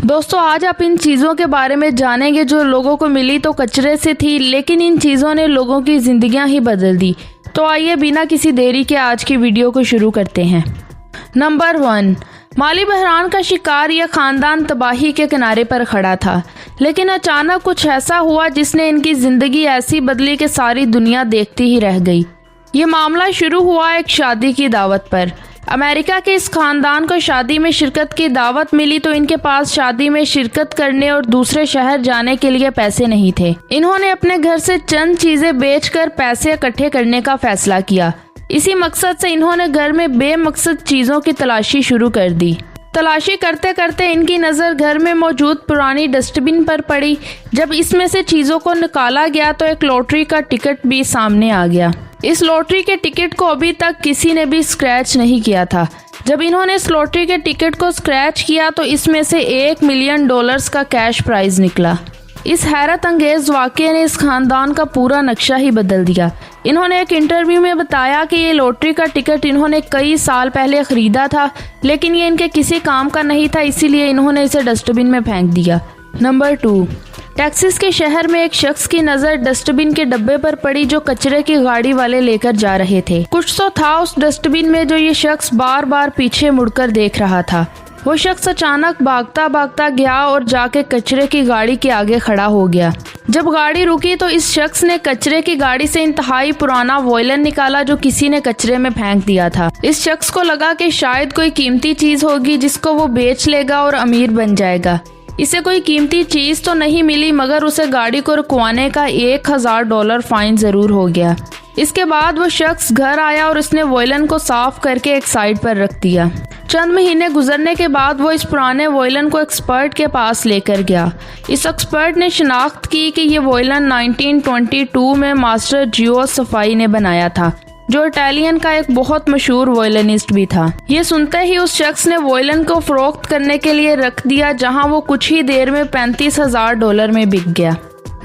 दोस्तों आज आप इन चीज़ों के बारे में जानेंगे जो लोगों को मिली तो कचरे से थी, लेकिन इन चीज़ों ने लोगों की ज़िंदगियां ही बदल दी। तो आइए बिना किसी देरी के आज की वीडियो को शुरू करते हैं। नंबर 1, माली बहरान का शिकार यह ख़ानदान तबाही के किनारे पर खड़ा था, लेकिन अचानक कुछ ऐसा हुआ जिसने इनकी ज़िंदगी ऐसी बदली कि सारी दुनिया देखती ही रह गई। ये मामला शुरू हुआ एक शादी की दावत पर। अमेरिका के इस खानदान को शादी में शिरकत की दावत मिली तो इनके पास शादी में शिरकत करने और दूसरे शहर जाने के लिए पैसे नहीं थे। इन्होंने अपने घर से चंद चीजें बेचकर पैसे इकट्ठे करने का फैसला किया। इसी मकसद से इन्होंने घर में बेमकसद चीजों की तलाशी शुरू कर दी। तलाशी करते करते इनकी नज़र घर में मौजूद पुरानी डस्टबिन पर पड़ी। जब इसमें से चीज़ों को निकाला गया तो एक लॉटरी का टिकट भी सामने आ गया। इस लॉटरी के टिकट को अभी तक किसी ने भी स्क्रैच नहीं किया था। जब इन्होंने इस लॉटरी के टिकट को स्क्रैच किया तो इसमें से $1 मिलियन का कैश प्राइज निकला। इस हैरत अंगेज वाक़ये ने इस खानदान का पूरा नक्शा ही बदल दिया। इन्होंने एक इंटरव्यू में बताया कि ये लॉटरी का टिकट इन्होंने कई साल पहले ख़रीदा था, लेकिन ये इनके किसी काम का नहीं था, इसीलिए इन्होंने इसे डस्टबिन में फेंक दिया। नंबर 2, टेक्सास के शहर में एक शख्स की नज़र डस्टबिन के डब्बे पर पड़ी जो कचरे की गाड़ी वाले लेकर जा रहे थे। कुछ तो था उस डस्टबिन में जो ये शख्स बार बार पीछे मुड़कर देख रहा था। वो शख्स अचानक भागता भागता गया और जाके कचरे की गाड़ी के आगे खड़ा हो गया। जब गाड़ी रुकी तो इस शख्स ने कचरे की गाड़ी से इंतहाई पुराना वॉयलन निकाला जो किसी ने कचरे में फेंक दिया था। इस शख्स को लगा कि शायद कोई कीमती चीज होगी जिसको वो बेच लेगा और अमीर बन जाएगा। इसे कोई कीमती चीज तो नहीं मिली, मगर उसे गाड़ी को रुकवाने का $1000 फाइन जरूर हो गया। इसके बाद वो शख्स घर आया और उसने वॉयलन को साफ करके एक साइड पर रख दिया। चंद महीने गुजरने के बाद वो इस पुराने वॉयलन को एक्सपर्ट के पास लेकर गया। इस एक्सपर्ट ने शिनाख्त की कि ये वॉयलन 1922 में मास्टर जियो सफाई ने बनाया था, जो इटालियन का एक बहुत मशहूर वॉयलिनिस्ट भी था। ये सुनते ही उस शख्स ने वॉयलन को फरोख्त करने के लिए रख दिया, जहां वो कुछ ही देर में $35,000 में बिक गया।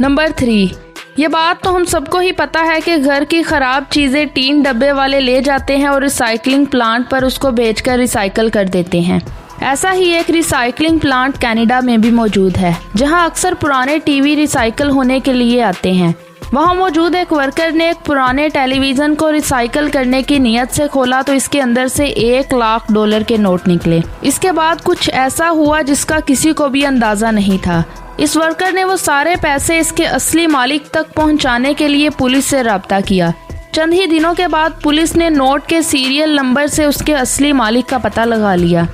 नंबर 3, ये बात तो हम सबको ही पता है कि घर की खराब चीजें टीन डब्बे वाले ले जाते हैं और रिसाइकलिंग प्लांट पर उसको बेचकर रिसाइकल कर देते हैं। ऐसा ही एक रिसाइकलिंग प्लांट कनाडा में भी मौजूद है, जहां अक्सर पुराने टीवी रिसाइकल होने के लिए आते हैं। वहां मौजूद एक वर्कर ने एक पुराने टेलीविज़न को रिसाइकल करने की नीयत से खोला तो इसके अंदर से $1,00,000 के नोट निकले। इसके बाद कुछ ऐसा हुआ जिसका किसी को भी अंदाज़ा नहीं था। इस वर्कर ने वो सारे पैसे इसके असली मालिक तक पहुंचाने के लिए पुलिस से रब्ता किया। चंद ही दिनों के बाद पुलिस ने नोट के सीरियल नंबर से उसके असली मालिक का पता लगा लिया।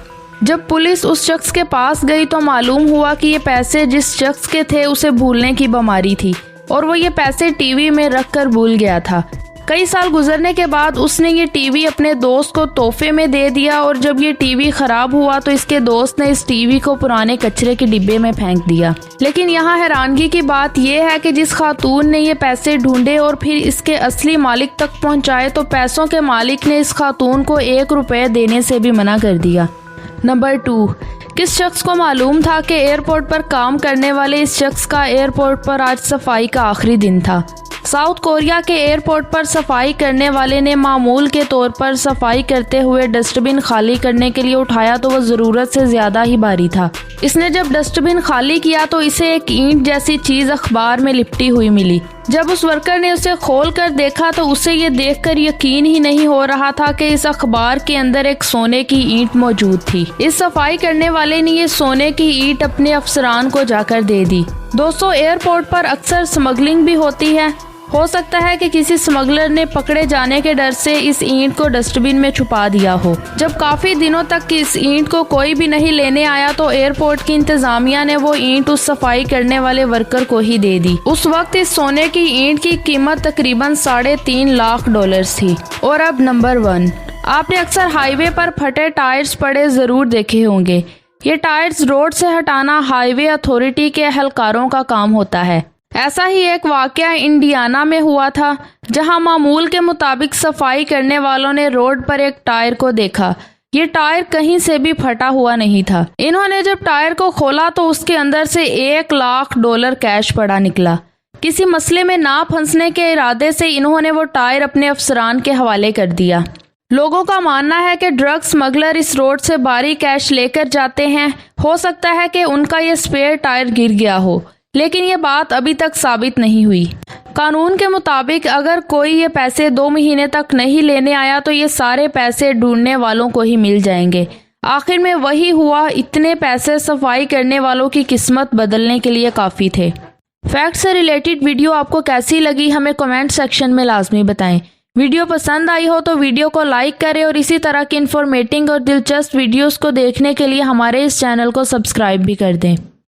जब पुलिस उस शख्स के पास गई तो मालूम हुआ कि ये पैसे जिस शख्स के थे उसे भूलने की बीमारी थी और वो ये पैसे टीवी में रख कर भूल गया था। कई साल गुजरने के बाद उसने ये टीवी अपने दोस्त को तोहफे में दे दिया और जब ये टीवी खराब हुआ तो इसके दोस्त ने इस टीवी को पुराने कचरे के डिब्बे में फेंक दिया। लेकिन यहाँ हैरानगी की बात यह है कि जिस खातून ने ये पैसे ढूंढे और फिर इसके असली मालिक तक पहुँचाए तो पैसों के मालिक ने इस खातून को $1 देने से भी मना कर दिया। नंबर 2, किस शख्स को मालूम था कि एयरपोर्ट पर काम करने वाले इस शख्स का एयरपोर्ट पर आज सफाई का आखिरी दिन था। साउथ कोरिया के एयरपोर्ट पर सफाई करने वाले ने मामूल के तौर पर सफाई करते हुए डस्टबिन खाली करने के लिए उठाया तो वह ज़रूरत से ज़्यादा ही भारी था। इसने जब डस्टबिन खाली किया तो इसे एक ईंट जैसी चीज़ अखबार में लिपटी हुई मिली। जब उस वर्कर ने उसे खोल कर देखा तो उसे ये देखकर यकीन ही नहीं हो रहा था कि इस अखबार के अंदर एक सोने की ईंट मौजूद थी। इस सफाई करने वाले ने ये सोने की ईंट अपने अफसरान को जाकर दे दी। दोस्तों एयरपोर्ट पर अक्सर स्मगलिंग भी होती है। हो सकता है कि किसी स्मगलर ने पकड़े जाने के डर से इस ईंट को डस्टबिन में छुपा दिया हो। जब काफी दिनों तक इस ईंट को कोई भी नहीं लेने आया तो एयरपोर्ट की इंतजामिया ने वो ईंट उस सफाई करने वाले वर्कर को ही दे दी। उस वक्त इस सोने की ईंट की कीमत तकरीबन $3.5 लाख थी। और अब नंबर 1, आपने अक्सर हाईवे पर फटे टायर्स पड़े जरूर देखे होंगे। ये टायर्स रोड से हटाना हाईवे अथॉरिटी के एहलकारों का काम होता है। ऐसा ही एक वाकया इंडियाना में हुआ था, जहां मामूल के मुताबिक सफाई करने वालों ने रोड पर एक टायर को देखा। ये टायर कहीं से भी फटा हुआ नहीं था। इन्होंने जब टायर को खोला तो उसके अंदर से $1,00,000 कैश पड़ा निकला। किसी मसले में ना फंसने के इरादे से इन्होंने वो टायर अपने अफसरान के हवाले कर दिया। लोगों का मानना है कि ड्रग स्मगलर इस रोड से भारी कैश लेकर जाते हैं। हो सकता है कि उनका ये स्पेयर टायर गिर गया हो, लेकिन ये बात अभी तक साबित नहीं हुई। कानून के मुताबिक अगर कोई ये पैसे 2 महीने तक नहीं लेने आया तो ये सारे पैसे ढूंढने वालों को ही मिल जाएंगे। आखिर में वही हुआ, इतने पैसे सफाई करने वालों की किस्मत बदलने के लिए काफ़ी थे। फैक्ट से रिलेटेड वीडियो आपको कैसी लगी हमें कमेंट सेक्शन में लाजमी बताएं। वीडियो पसंद आई हो तो वीडियो को लाइक करें और इसी तरह की इन्फॉर्मेटिव और दिलचस्प वीडियोस को देखने के लिए हमारे इस चैनल को सब्सक्राइब भी कर दें।